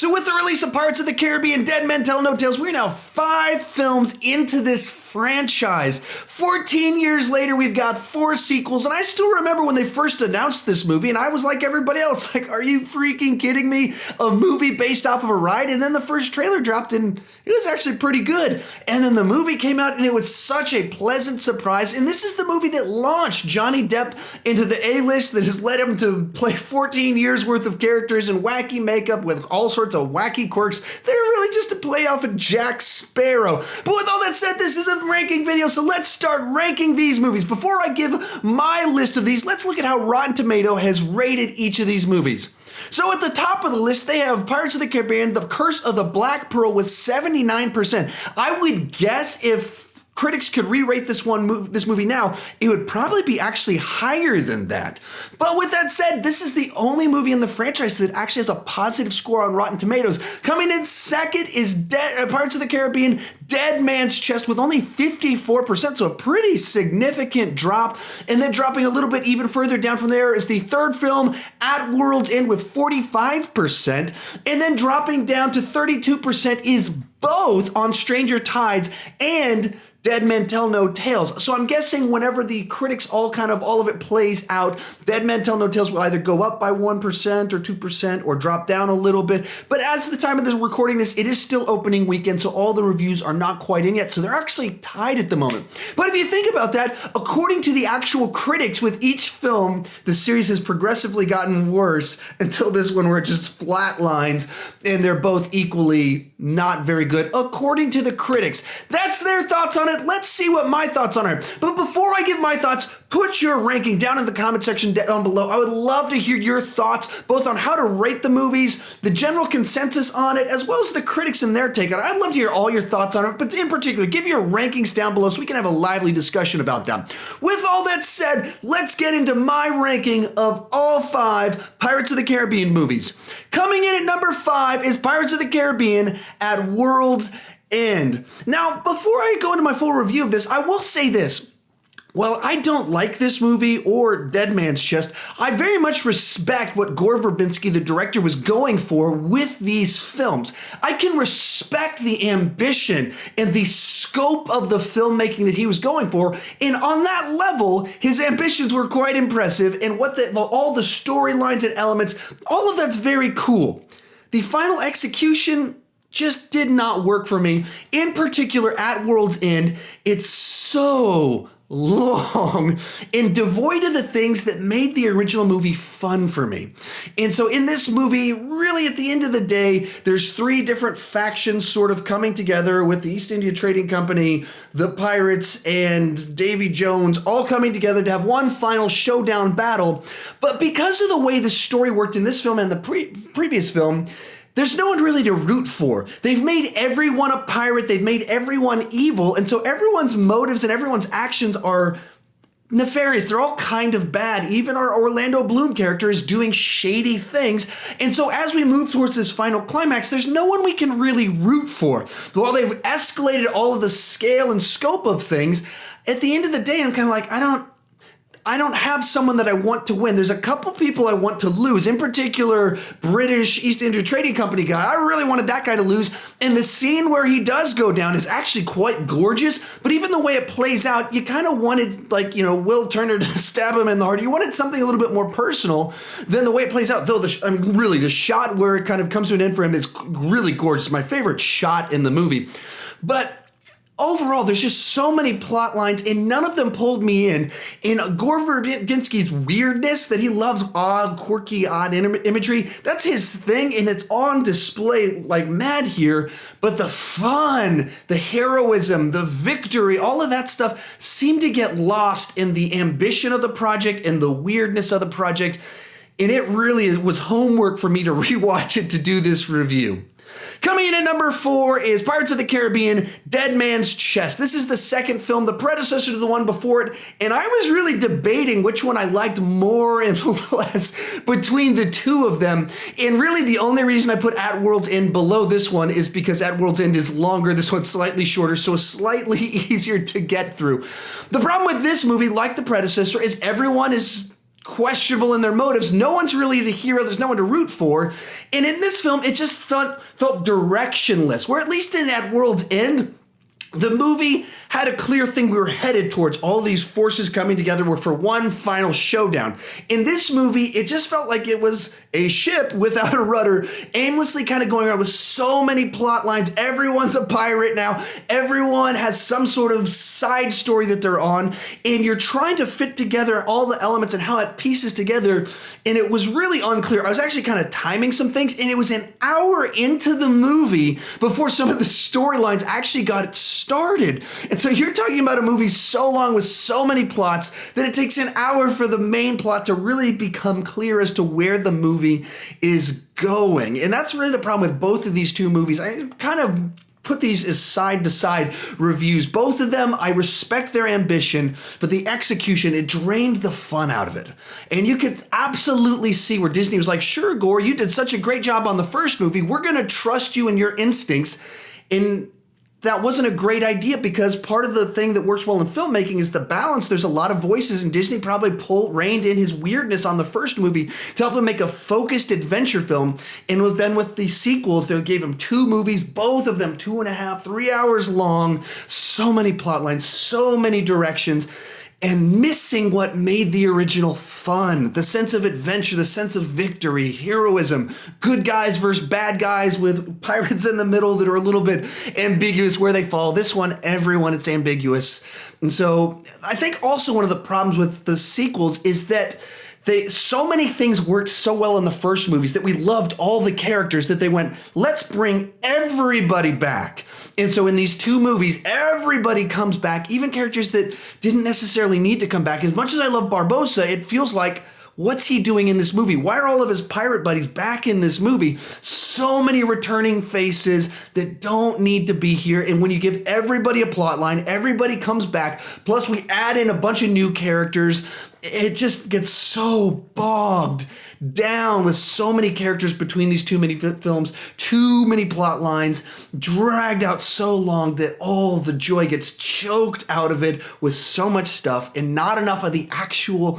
So with the release of Pirates of the Caribbean, Dead Men Tell No Tales, we're now 5 films into this franchise. 14 years later, we've got 4 sequels, and I still remember when they first announced this movie, and I was like everybody else, like, are you freaking kidding me? A movie based off of a ride? And then the first trailer dropped, and it was actually pretty good. And then the movie came out, and it was such a pleasant surprise, and this is the movie that launched Johnny Depp into the A-list that has led him to play 14 years worth of characters in wacky makeup with all sorts of wacky quirks. They're really just a play off of Jack Sparrow. But with all that said, this is a ranking video, so let's start ranking these movies. Before I give my list of these, let's look at how Rotten Tomato has rated each of these movies. So at the top of the list, they have Pirates of the Caribbean, The Curse of the Black Pearl with 79%. I would guess if critics could re-rate this movie now, it would probably be actually higher than that. But with that said, this is the only movie in the franchise that actually has a positive score on Rotten Tomatoes. Coming in second is Pirates of the Caribbean, Dead Man's Chest with only 54%, so a pretty significant drop. And then dropping a little bit even further down from there is the third film, At World's End with 45%. And then dropping down to 32% is both On Stranger Tides and Dead Men Tell No Tales. So I'm guessing whenever the critics all of it plays out, Dead Men Tell No Tales will either go up by 1% or 2% or drop down a little bit. But as of the time of this recording this, it is still opening weekend, so all the reviews are not quite in yet. So they're actually tied at the moment. But if you think about that, according to the actual critics, with each film, the series has progressively gotten worse until this one where it just flat lines and they're both equally not very good, according to the critics. That's their thoughts on it. Let's see what my thoughts on it. But before I give my thoughts, put your ranking down in the comment section down below. I would love to hear your thoughts, both on how to rate the movies, the general consensus on it, as well as the critics and their take on it. I'd love to hear all your thoughts on it, but in particular, give your rankings down below so we can have a lively discussion about them. With all that said, let's get into my ranking of all 5 Pirates of the Caribbean movies. Coming in at number 5 is Pirates of the Caribbean at World's End. Now, before I go into my full review of this, I will say this. While I don't like this movie or Dead Man's Chest, I very much respect what Gore Verbinski, the director, was going for with these films. I can respect the ambition and the scope of the filmmaking that he was going for, and on that level, his ambitions were quite impressive, and all the storylines and elements, all of that's very cool. The final execution just did not work for me. In particular, At World's End, it's so long and devoid of the things that made the original movie fun for me. And so in this movie, really at the end of the day, there's 3 different factions sort of coming together with the East India Trading Company, the pirates, and Davy Jones all coming together to have one final showdown battle. But because of the way the story worked in this film and the previous film, there's no one really to root for. They've made everyone a pirate. They've made everyone evil. And so everyone's motives and everyone's actions are nefarious. They're all kind of bad. Even our Orlando Bloom character is doing shady things. And so as we move towards this final climax, there's no one we can really root for. While they've escalated all of the scale and scope of things, at the end of the day, I'm kind of like, I don't have someone that I want to win. There's a couple people I want to lose, in particular, British East India Trading Company guy. I really wanted that guy to lose. And the scene where he does go down is actually quite gorgeous. But even the way it plays out, you kind of wanted, Will Turner to stab him in the heart. You wanted something a little bit more personal than the way it plays out. Though the shot where it kind of comes to an end for him is really gorgeous. My favorite shot in the movie. But overall, there's just so many plot lines, and none of them pulled me in. And Gore Verbinski's weirdness, that he loves odd, quirky, odd imagery, that's his thing, and it's on display like mad here. But the fun, the heroism, the victory, all of that stuff seemed to get lost in the ambition of the project and the weirdness of the project. And it really was homework for me to rewatch it to do this review. Coming in at number 4 is Pirates of the Caribbean, Dead Man's Chest. This is the second film, the predecessor to the one before it, and I was really debating which one I liked more and less between the two of them. And really the only reason I put At World's End below this one is because At World's End is longer, this one's slightly shorter, so slightly easier to get through. The problem with this movie, like the predecessor, is everyone is questionable in their motives. No one's really the hero. There's no one to root for. And in this film, it just felt directionless, where at least in At World's End, the movie had a clear thing we were headed towards. All these forces coming together were for one final showdown. In this movie, it just felt like it was a ship without a rudder, aimlessly kind of going around with so many plot lines. Everyone's a pirate now. Everyone has some sort of side story that they're on, and you're trying to fit together all the elements and how it pieces together, and it was really unclear. I was actually kind of timing some things, and it was an hour into the movie before some of the storylines actually got started. And so you're talking about a movie so long with so many plots that it takes an hour for the main plot to really become clear as to where the movie is going. And that's really the problem with both of these two movies. I kind of put these as side-to-side reviews. Both of them, I respect their ambition, but the execution, it drained the fun out of it. And you could absolutely see where Disney was like, sure, Gore, you did such a great job on the first movie. We're going to trust you and your instincts. And that wasn't a great idea, because part of the thing that works well in filmmaking is the balance. There's a lot of voices, and Disney probably reined in his weirdness on the first movie to help him make a focused adventure film. And then with the sequels, they gave him 2 movies, both of them 2.5, 3 hours long, so many plot lines, so many directions, and missing what made the original fun. The sense of adventure, the sense of victory, heroism, good guys versus bad guys with pirates in the middle that are a little bit ambiguous where they fall. This one, everyone, it's ambiguous. And so I think also one of the problems with the sequels is that so many things worked so well in the first movies that we loved all the characters that they went, let's bring everybody back. And so in these 2 movies, everybody comes back, even characters that didn't necessarily need to come back. As much as I love Barbossa, it feels like, what's he doing in this movie? Why are all of his pirate buddies back in this movie? So many returning faces that don't need to be here. And when you give everybody a plot line, everybody comes back, plus we add in a bunch of new characters, it just gets so bogged down with so many characters between these too many films, too many plot lines, dragged out so long that all the joy gets choked out of it with so much stuff and not enough of the actual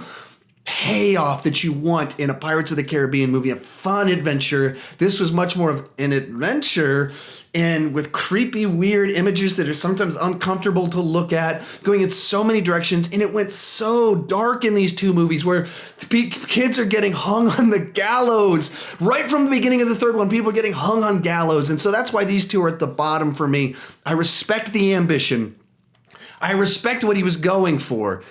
payoff that you want in a Pirates of the Caribbean movie, a fun adventure. This was much more of an adventure, and with creepy, weird images that are sometimes uncomfortable to look at, going in so many directions, and it went so dark in these 2 movies where kids are getting hung on the gallows. Right from the beginning of the third one, people are getting hung on gallows, and so that's why these 2 are at the bottom for me. I respect the ambition. I respect what he was going for.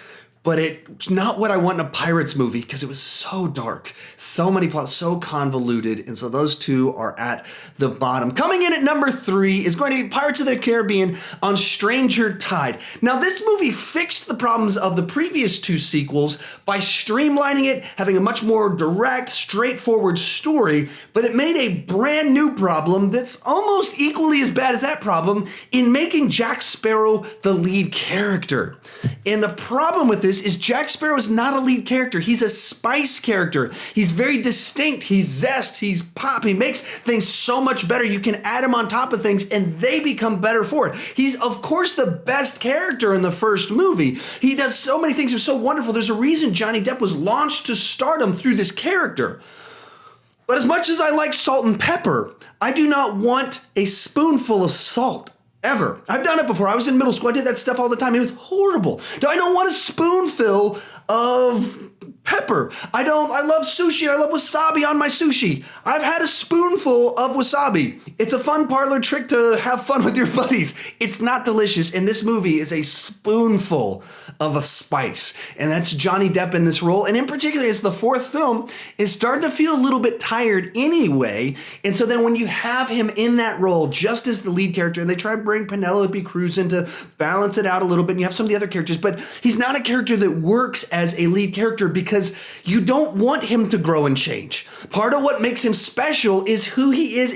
But it's not what I want in a Pirates movie, because it was so dark, so many plots, so convoluted. And so those 2 are at the bottom. Coming in at number 3 is going to be Pirates of the Caribbean on Stranger Tide. Now, this movie fixed the problems of the previous 2 sequels by streamlining it, having a much more direct, straightforward story, but it made a brand new problem that's almost equally as bad as that problem in making Jack Sparrow the lead character. And the problem with this is Jack Sparrow is not a lead character. He's a spice character. He's very distinct. He's zest. He's pop. He makes things so much better. You can add him on top of things and they become better for it. He's, of course, the best character in the first movie. He does so many things that are so wonderful. There's a reason Johnny Depp was launched to stardom through this character. But as much as I like salt and pepper, I do not want a spoonful of salt. Ever. I've done it before. I was in middle school. I did that stuff all the time. It was horrible. I don't want a spoonful of pepper. I love sushi. I love wasabi on my sushi. I've had a spoonful of wasabi. It's a fun parlor trick to have fun with your buddies. It's not delicious. And this movie is a spoonful of a spice. And that's Johnny Depp in this role. And in particular, it's the 4th film, is starting to feel a little bit tired anyway. And so then when you have him in that role just as the lead character, and they try to bring Penelope Cruz in to balance it out a little bit, and you have some of the other characters, but he's not a character that works as a lead character because you don't want him to grow and change. Part of what makes him special is who he is,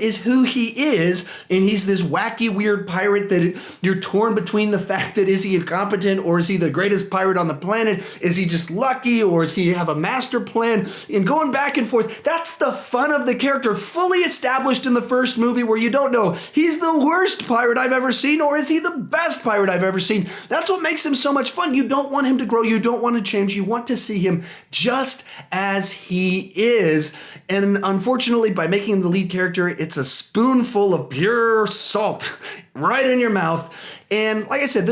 and he's this wacky, weird pirate that you're torn between the fact that is he incompetent or is he the greatest pirate on the planet? Is he just lucky or does he have a master plan? And going back and forth, that's the fun of the character, fully established in the first movie where you don't know he's the worst pirate I've ever seen or is he the best pirate I've ever seen. That's what makes him so much fun. You don't want him to grow. You don't want to change. You want to see him just as he is. And unfortunately, by making him the lead character, it's a spoonful of pure salt right in your mouth. And like I said,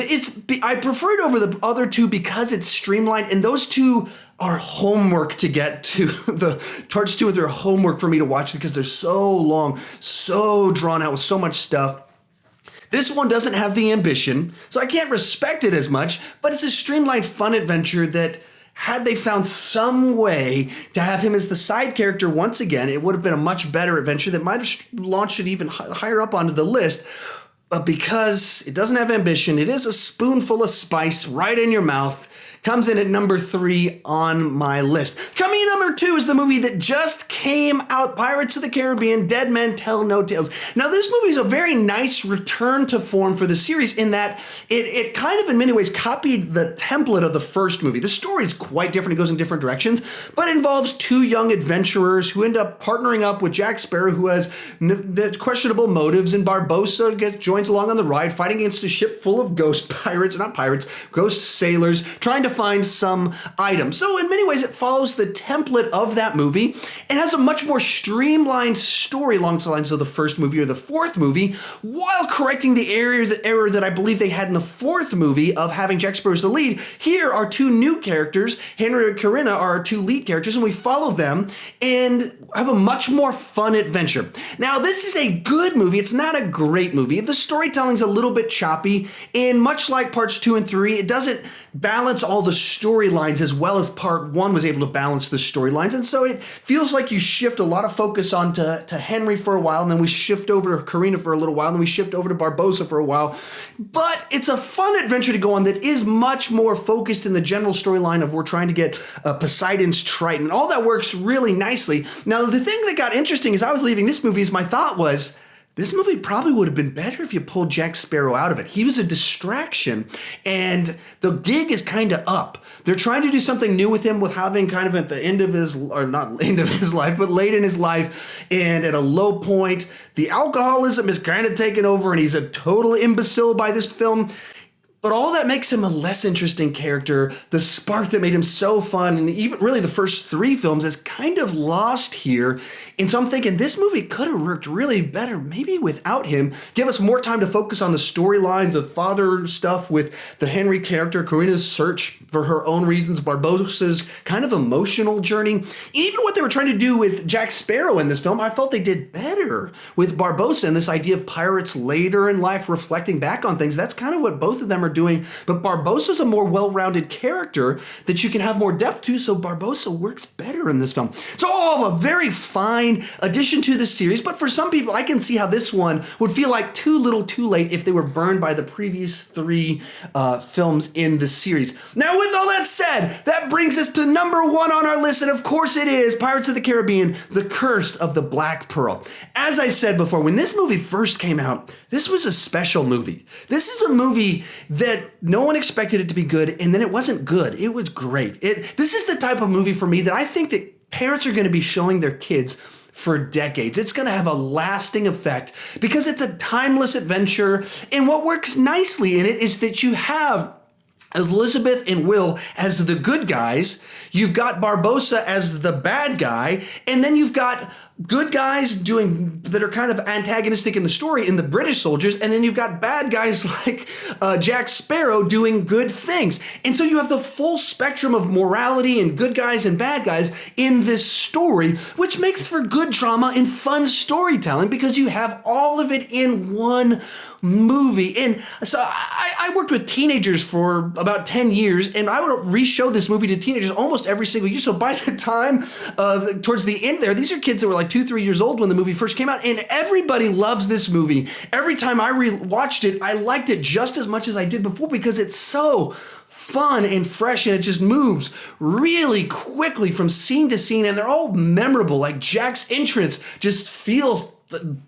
I prefer it over the other two because it's streamlined, and those two are homework to get to. The first two are homework for me to watch because they're so long, so drawn out with so much stuff. This one doesn't have the ambition, so I can't respect it as much, but it's a streamlined, fun adventure that, had they found some way to have him as the side character once again, it would have been a much better adventure that might have launched it even higher up onto the list. But because it doesn't have ambition, it is a spoonful of spice right in your mouth. Comes in at number 3 on my list. Coming in number 2 is the movie that just came out, Pirates of the Caribbean, Dead Men Tell No Tales. Now, this movie is a very nice return to form for the series in that it kind of in many ways copied the template of the first movie. The story is quite different. It goes in different directions, but it involves 2 young adventurers who end up partnering up with Jack Sparrow, who has the questionable motives, and Barbossa joins along on the ride, fighting against a ship full of ghost sailors, trying to find some item. So in many ways, it follows the template of that movie. It has a much more streamlined story along the lines of the first movie or the fourth movie, while correcting the error that I believe they had in the fourth movie of having Jack Sparrow as the lead. Here are 2 new characters. Henry and Corinna are our 2 lead characters, and we follow them and have a much more fun adventure. Now, this is a good movie. It's not a great movie. The storytelling's a little bit choppy, and much like parts 2 and 3, it doesn't balance all the storylines as well as part 1 was able to balance the storylines. And so it feels like you shift a lot of focus onto Henry for a while, and then we shift over to Corinna for a little while, and then we shift over to Barbossa for a while. But it's a fun adventure to go on that is much more focused in the general storyline of we're trying to get Poseidon's Triton. All that works really nicely. Now, the thing that got interesting as I was leaving this movie is my thought was, this movie probably would have been better if you pulled Jack Sparrow out of it. He was a distraction, and the gig is kind of up. They're trying to do something new with him, with having kind of at the end of his, or not end of his life, but late in his life, and at a low point, the alcoholism is kind of taken over, and he's a total imbecile by this film. But all that makes him a less interesting character. The spark that made him so fun, and even really the first 3 films, is kind of lost here. And so I'm thinking this movie could have worked really better, maybe without him. Give us more time to focus on the storylines of father stuff with the Henry character, Corinna's search for her own reasons, Barbossa's kind of emotional journey. Even what they were trying to do with Jack Sparrow in this film, I felt they did better with Barbossa and this idea of pirates later in life reflecting back on things. That's kind of what both of them are doing. But Barbossa's a more well-rounded character that you can have more depth to, so Barbossa works better in this film. So all a very fine addition to the series, but for some people, I can see how this one would feel like too little too late if they were burned by the previous 3 films in the series. Now, with all that said, that brings us to number 1 on our list, and of course it is Pirates of the Caribbean, The Curse of the Black Pearl. As I said before, when this movie first came out, this was a special movie. This is a movie that no one expected it to be good, and then it wasn't good. It was great. This is the type of movie for me that I think that parents are going to be showing their kids for decades. It's going to have a lasting effect because it's a timeless adventure. And what works nicely in it is that you have Elizabeth and Will as the good guys, you've got Barbossa as the bad guy, and then you've got good guys that are kind of antagonistic in the story in the British soldiers, and then you've got bad guys like Jack Sparrow doing good things. And so you have the full spectrum of morality and good guys and bad guys in this story, which makes for good drama and fun storytelling because you have all of it in one movie. And so I worked with teenagers for about 10 years, and I would re-show this movie to teenagers almost every single year. So by the time towards the end there, these are kids that were like 2-3 years old when the movie first came out, and everybody loves this movie. Every time I watched it, I liked it just as much as I did before because it's so fun and fresh, and it just moves really quickly from scene to scene, and they're all memorable. Like Jack's entrance just feels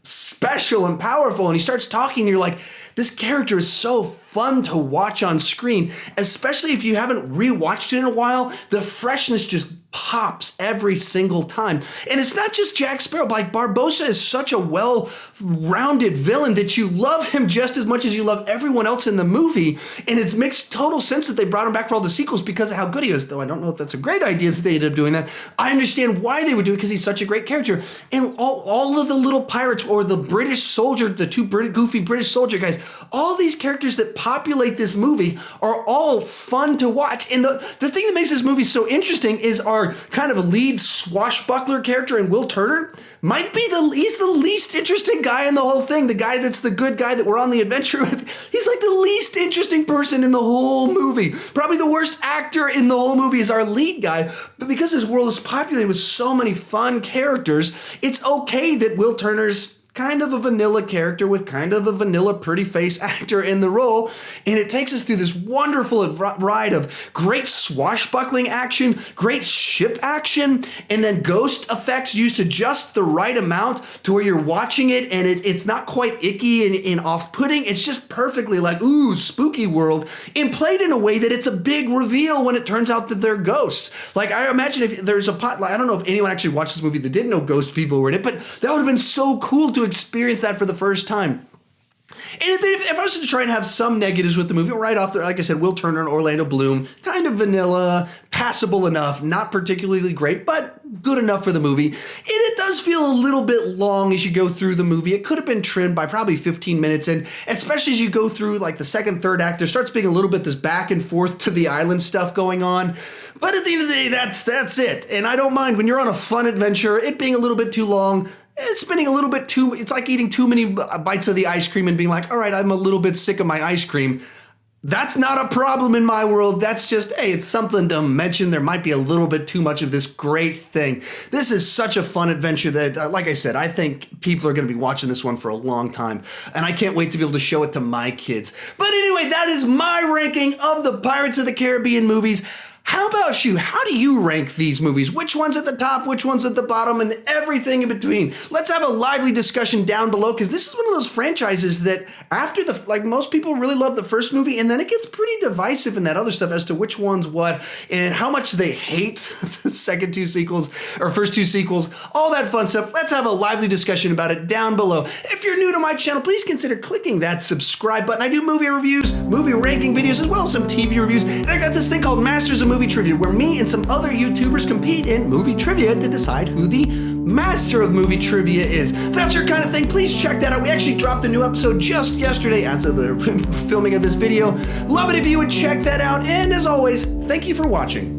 special and powerful, and he starts talking, and you're like, This character is so fun to watch on screen, especially if you haven't rewatched it in a while. The freshness just pops every single time. And it's not just Jack Sparrow. Like, Barbossa is such a well-rounded villain that you love him just as much as you love everyone else in the movie. And it makes total sense that they brought him back for all the sequels because of how good he is. Though I don't know if that's a great idea that they ended up doing that. I understand why they would do it because he's such a great character. And all of the little pirates or the British soldier, the two goofy British soldier guys, all these characters that populate this movie are all fun to watch. And the thing that makes this movie so interesting is our kind of lead swashbuckler character in Will Turner might be he's the least interesting guy in the whole thing. The guy that's the good guy that we're on the adventure with. He's like the least interesting person in the whole movie. Probably the worst actor in the whole movie is our lead guy. But because this world is populated with so many fun characters, it's okay that Will Turner's kind of a vanilla character with kind of a vanilla pretty face actor in the role. And it takes us through this wonderful ride of great swashbuckling action, great ship action, and then ghost effects used to just the right amount to where you're watching it and it's not quite icky and off-putting. It's just perfectly like, ooh, spooky world, and played in a way that it's a big reveal when it turns out that they're ghosts. Like, I imagine if there's I don't know if anyone actually watched this movie that didn't know ghost people were in it, but that would have been so cool to experience that for the first time. And if I was to try and have some negatives with the movie, right off there, like I said, Will Turner and Orlando Bloom, kind of vanilla, passable enough, not particularly great, but good enough for the movie. And it does feel a little bit long as you go through the movie. It could have been trimmed by probably 15 minutes, and especially as you go through like the second, third act, there starts being a little bit this back and forth to the island stuff going on. But at the end of the day, that's it. And I don't mind when you're on a fun adventure, it being a little bit too long. It's spending a little bit too, it's like eating too many bites of the ice cream and being like, all right, I'm a little bit sick of my ice cream. That's not a problem in my world. That's just, hey, it's something to mention. There might be a little bit too much of this great thing. This is such a fun adventure that, like I said, I think people are going to be watching this one for a long time. And I can't wait to be able to show it to my kids. But anyway, that is my ranking of the Pirates of the Caribbean movies. How about you? How do you rank these movies? Which one's at the top, which one's at the bottom, and everything in between? Let's have a lively discussion down below, because this is one of those franchises that after most people really love the first movie, and then it gets pretty divisive in that other stuff as to which one's what, and how much they hate the second two sequels, or first two sequels, all that fun stuff. Let's have a lively discussion about it down below. If you're new to my channel, please consider clicking that subscribe button. I do movie reviews, movie ranking videos, as well as some TV reviews, and I got this thing called Masters of Movie Trivia, where me and some other YouTubers compete in movie trivia to decide who the master of movie trivia is. If that's your kind of thing, please check that out. We actually dropped a new episode just yesterday as of the filming of this video. Love it if you would check that out. And as always, thank you for watching.